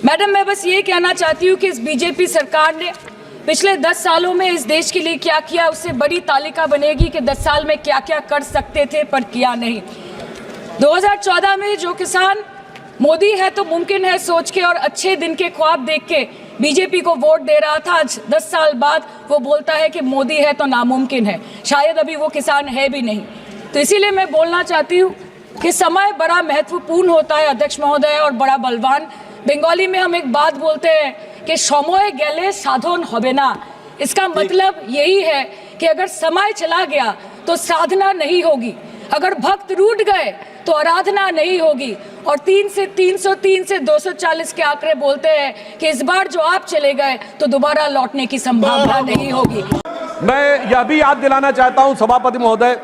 Madam, मैं बस ये कहना चाहती हूँ कि इस बीजेपी सरकार ने पिछले 10 सालों में इस देश के लिए क्या किया, उससे बड़ी तालिका बनेगी कि 10 साल में क्या क्या कर सकते थे पर किया नहीं। 2014 में जो किसान मोदी है तो मुमकिन है सोच के और अच्छे दिन के ख्वाब देख के बीजेपी को वोट दे रहा था, आज 10 साल बाद वो बोलता है कि मोदी है तो नामुमकिन है। शायद अभी वो किसान है भी नहीं। तो इसीलिए मैं बोलना चाहती हूँ कि समय बड़ा महत्वपूर्ण होता है अध्यक्ष महोदय, और बड़ा बलवान। बंगाली में हम एक बात बोलते हैं कि समय गेले साधन होबे ना। इसका मतलब यही है कि अगर समय चला गया तो साधना नहीं होगी, अगर भक्त रूठ गए तो आराधना नहीं होगी। और 3 से 303 से 240 के आंकड़े बोलते हैं कि इस बार जो आप चले गए तो दोबारा लौटने की संभावना नहीं होगी। मैं यह भी याद दिलाना चाहता हूं सभापति महोदय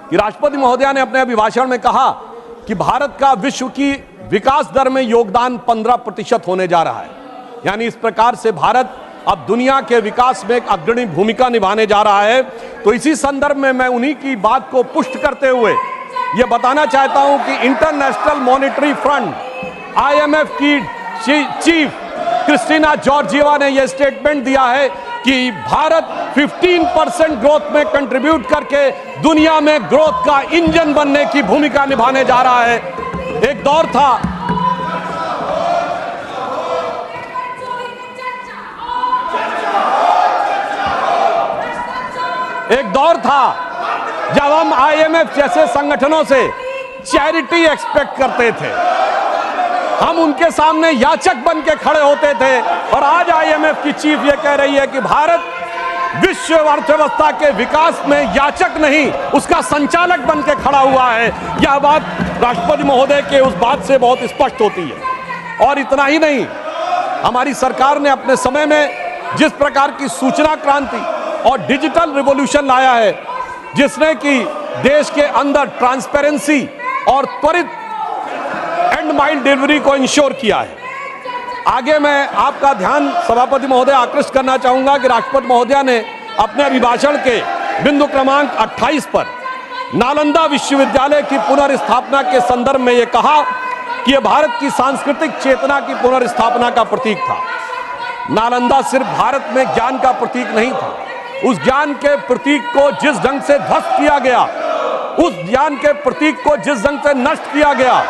कि राष्ट्रपति महोदय ने अपने अभिभाषण में कहा कि भारत का विश्व की विकास दर में योगदान 15% होने जा रहा है। यानी इस प्रकार से भारत अब दुनिया के विकास में एक अग्रणी भूमिका निभाने जा रहा है। तो इसी संदर्भ में मैं उन्हीं की बात को पुष्ट करते हुए यह बताना चाहता हूं कि इंटरनेशनल मॉनेटरी फंड IMF की चीफ क्रिस्टीना जॉर्जिएवा ने यह स्टेटमेंट दिया है कि भारत 15% ग्रोथ में कंट्रीब्यूट करके दुनिया में ग्रोथ का इंजन बनने की भूमिका निभाने जा रहा है। एक दौर था जब हम IMF जैसे संगठनों से चैरिटी एक्सपेक्ट करते थे, हम उनके सामने याचक बन के खड़े होते थे। और आज IMF की चीफ ये कह रही है कि भारत विश्व अर्थव्यवस्था के विकास में याचक नहीं, उसका संचालक बन के खड़ा हुआ है। यह बात राष्ट्रपति महोदय के उस बात से बहुत स्पष्ट होती है। और इतना ही नहीं, हमारी सरकार ने अपने समय में जिस प्रकार की सूचना क्रांति और डिजिटल रिवॉल्यूशन लाया है, जिसने कि देश के अंदर ट्रांसपेरेंसी और त्वरित एंड माइल डिलीवरी को इंश्योर किया है। आगे मैं आपका ध्यान सभापति महोदय आकृष्ट करना चाहूंगा कि राष्ट्रपति महोदय ने अपने अभिभाषण के बिंदु क्रमांक 28 पर नालंदा विश्वविद्यालय की पुनर्स्थापना के संदर्भ में यह कहा कि यह भारत की सांस्कृतिक चेतना की पुनर्स्थापना का प्रतीक था। नालंदा सिर्फ भारत में ज्ञान का प्रतीक नहीं था, उस ज्ञान के प्रतीक को जिस ढंग से ध्वस्त किया गया, उस ज्ञान के प्रतीक को जिस ढंग से नष्ट किया गया,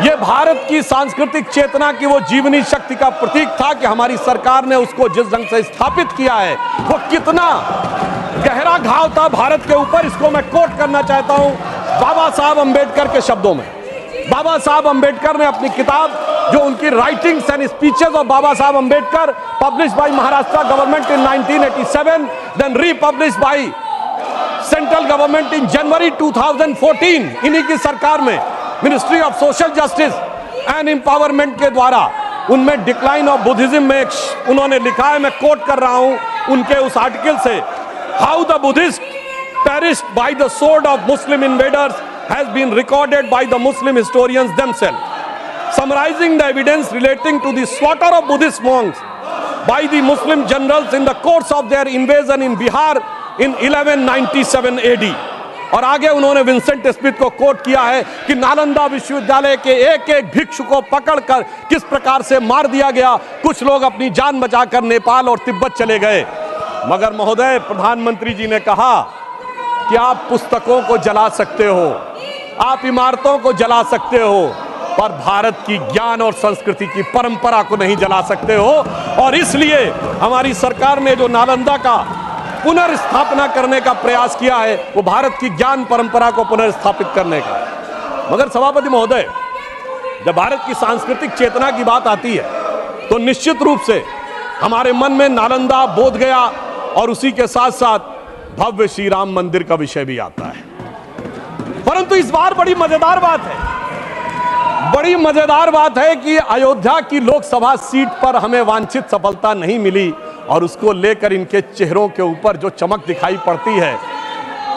यह भारत की सांस्कृतिक चेतना की वो जीवनी शक्ति का प्रतीक था कि हमारी सरकार ने उसको जिस ढंग से स्थापित किया है, वो कितना गहरा घाव था भारत के ऊपर। इसको मैं कोट करना चाहता हूं बाबा साहब अंबेडकर के शब्दों में। बाबा साहब अंबेडकर ने अपनी किताब, जो उनकी writings and speeches of Baba Saheb Ambedkar, published by Maharashtra government in 1987, then republished by central government in January 2014, इन्हीं की सरकार में ministry of social justice and empowerment के द्वारा उनमें डिक्लाइन ऑफ बुद्धिज्म में उन्होंने लिखा है, मैं कोट कर रहा हूं उनके उस आर्टिकल से, how the Buddhist perished by the sword of Muslim invaders has been recorded by the Muslim historians themselves, summarizing the evidence relating to the slaughter of Buddhist monks by the Muslim generals in the course of their invasion in Bihar in 1197 AD। और आगे उन्होंने Vincent Smith को coat किया है कि नालंदा विश्वविद्यालय के एक एक भिक्षु को पकड़कर किस प्रकार से मार दिया गया, कुछ लोग अपनी जान बचाकर नेपाल और तिब्बत चले गए। मगर महोदय, प्रधानमंत्री जी ने कहा कि आप पुस्तकों को जला सकते हो, आप इमारतों को जला सकते हो, पर भारत की ज्ञान और संस्कृति की परंपरा को नहीं जला सकते हो। और इसलिए हमारी सरकार ने जो नालंदा का पुनर्स्थापना करने का प्रयास किया है, वो भारत की ज्ञान परंपरा को पुनर्स्थापित करने का। मगर सभापति महोदय, जब भारत की सांस्कृतिक चेतना की बात आती है तो निश्चित रूप से हमारे मन में नालंदा, बोध गया और उसी के साथ साथ भव्य श्री राम मंदिर का विषय भी आता है। परंतु इस बार बड़ी मजेदार बात है कि अयोध्या की लोकसभा सीट पर हमें वांछित सफलता नहीं मिली, और उसको लेकर इनके चेहरों के ऊपर जो चमक दिखाई पड़ती है,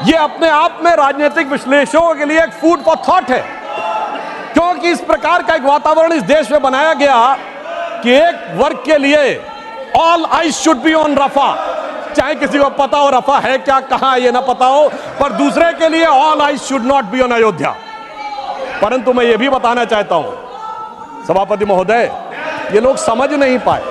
ये अपने आप में राजनीतिक विश्लेषकों के लिए एक फूड फॉर थॉट है। क्योंकि इस प्रकार का एक वातावरण इस देश में बनाया गया कि एक वर्ग के लिए all eyes should be on Rafah, चाहे किसी को पता हो रफा है क्या, कहां, ये ना पता हो, पर दूसरे के लिए all eyes should not be on Ayodhya. परंतु मैं ये भी बताना चाहता हूं सभापति महोदय ये लोग समझ नहीं पाए।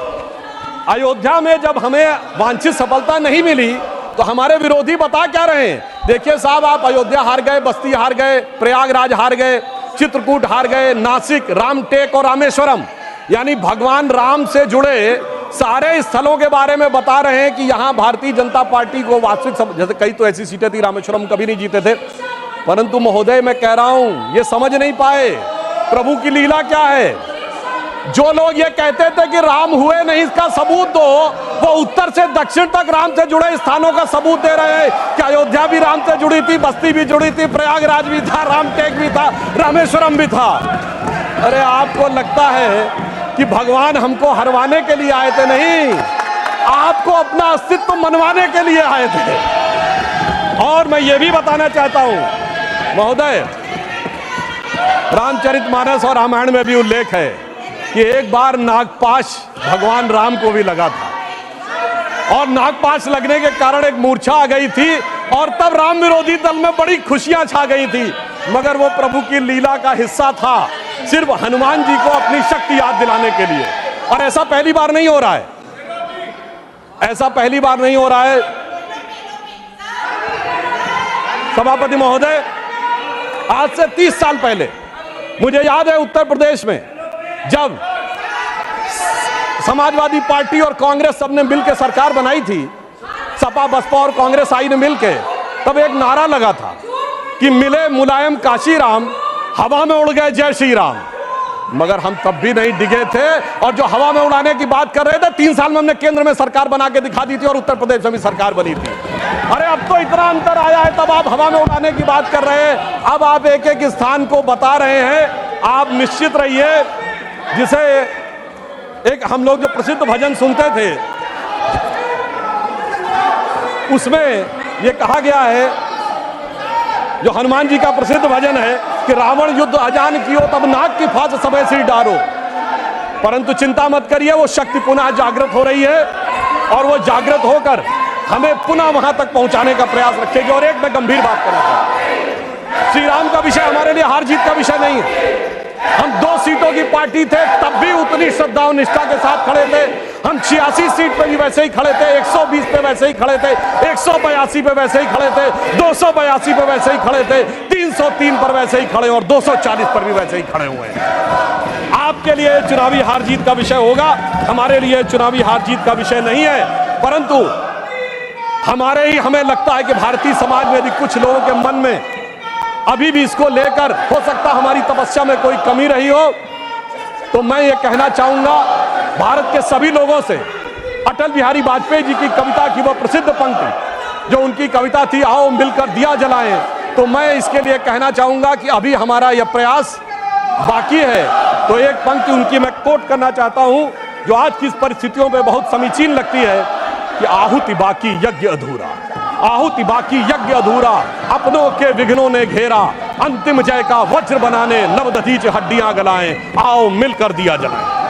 अयोध्या में जब हमें वांछित सफलता नहीं मिली तो हमारे विरोधी बता क्या रहे हैं? देखिए साहब, आप अयोध्या हार गए, बस्ती हार गए, प्रयागराज हार गए, चित्रकूट हार गए, नासिक, रामटेक और रामेश्वरम, यानी भगवान राम से जुड़े सारे स्थलों के बारे में बता रहे हैं कि यहां भारतीय जनता पार्टी को वास्तविक, जैसे कई तो ऐसी सीटें थी, रामेश्वरम कभी नहीं जीते थे, परंतु महोदय मैं कह रहा हूं ये समझ नहीं पाए प्रभु की लीला क्या है। जो लोग ये कहते थे कि राम हुए नहीं, इसका सबूत दो, वो उत्तर से दक्षिण तक राम से जुड़े स्थानों का सबूत दे रहे हैं कि अयोध्या भी राम से जुड़ी थी, बस्ती भी जुड़ी थी, प्रयागराज भी था, रामटेक भी था, रामेश्वरम भी था। अरे आपको लगता है कि भगवान हमको हरवाने के लिए आए थे? नहीं, आपको अपना अस्तित्व मनवाने के लिए आए थे। और मैं ये भी बताना चाहता हूं महोदय, रामचरितमानस और रामायण में भी उल्लेख है कि एक बार नागपाश भगवान राम को भी लगा था और नागपाश लगने के कारण एक मूर्छा आ गई थी और तब राम विरोधी दल में बड़ी खुशियां छा गई थी, मगर वो प्रभु की लीला का हिस्सा था, सिर्फ हनुमान जी को अपनी शक्ति याद दिलाने के लिए। और ऐसा पहली बार नहीं हो रहा है, ऐसा पहली बार नहीं हो रहा है। सभापति महोदय, आज से 30 साल पहले मुझे याद है उत्तर प्रदेश में जब समाजवादी पार्टी और कांग्रेस सबने मिलकर सरकार बनाई थी, सपा बसपा और कांग्रेस आई ने मिलकर, तब एक नारा लगा था कि मिले मुलायम काशी राम, हवा में उड़ गए जय श्री राम। मगर हम तब भी नहीं डिगे थे और जो हवा में उड़ाने की बात कर रहे थे, 3 साल में हमने केंद्र में सरकार बना के दिखा दी थी और उत्तर प्रदेश में भी सरकार बनी थी। अरे अब तो इतना अंतर आया है, तब आप हवा में उड़ाने की बात कर रहे हैं, अब आप एक एक स्थान को बता रहे हैं। आप निश्चित रहिए, जिसे एक हम लोग जो प्रसिद्ध भजन सुनते थे उसमें यह कहा गया है, जो हनुमान जी का प्रसिद्ध भजन है कि रावण युद्ध अजान कियो तब नाग की फांस सबे सिर डारो, परंतु चिंता मत करिए, वो शक्ति पुनः जागृत हो रही है और वो जागृत होकर हमें पुनः वहां तक पहुंचाने का प्रयास रखेगी। और एक मैं गंभीर बात करना चाहता हूं, श्री राम का विषय हमारे लिए हार जीत का विषय नहीं है। हम 2 सीटों की पार्टी थे, तब भी उतनी श्रद्धा और निष्ठा के साथ खड़े थे। हम 86 सीट पे भी वैसे ही खड़े थे, 120 पे वैसे ही खड़े थे, 182 पे वैसे ही खड़े थे, 282 पे वैसे ही खड़े थे, 303 पर वैसे ही खड़े और 240 पर भी वैसे ही खड़े हुए हैं। आपके लिए चुनावी हार जीत का विषय होगा, हमारे लिए चुनावी हार जीत का विषय नहीं है, परंतु हमें लगता है कि भारतीय समाज में यदि कुछ लोगों के मन में अभी भी इसको लेकर हो सकता हमारी तपस्या में कोई कमी रही हो, तो मैं ये कहना चाहूंगा भारत के सभी लोगों से, अटल बिहारी वाजपेयी जी की कविता की वो प्रसिद्ध पंक्ति जो उनकी कविता थी, आओ मिलकर दिया जलाएं, तो मैं इसके लिए कहना चाहूंगा कि अभी हमारा यह प्रयास बाकी है। तो एक पंक्ति उनकी मैं कोट करना चाहता हूं जो आज की परिस्थितियों में बहुत समीचीन लगती है कि आहुति बाकी यज्ञ अधूरा, आहुति बाकी यज्ञ अधूरा, अपनों के विघ्नों ने घेरा, अंतिम जय का वज्र बनाने नवदधीच हड्डियां गलाएं, आओ मिलकर दिया जलाएं।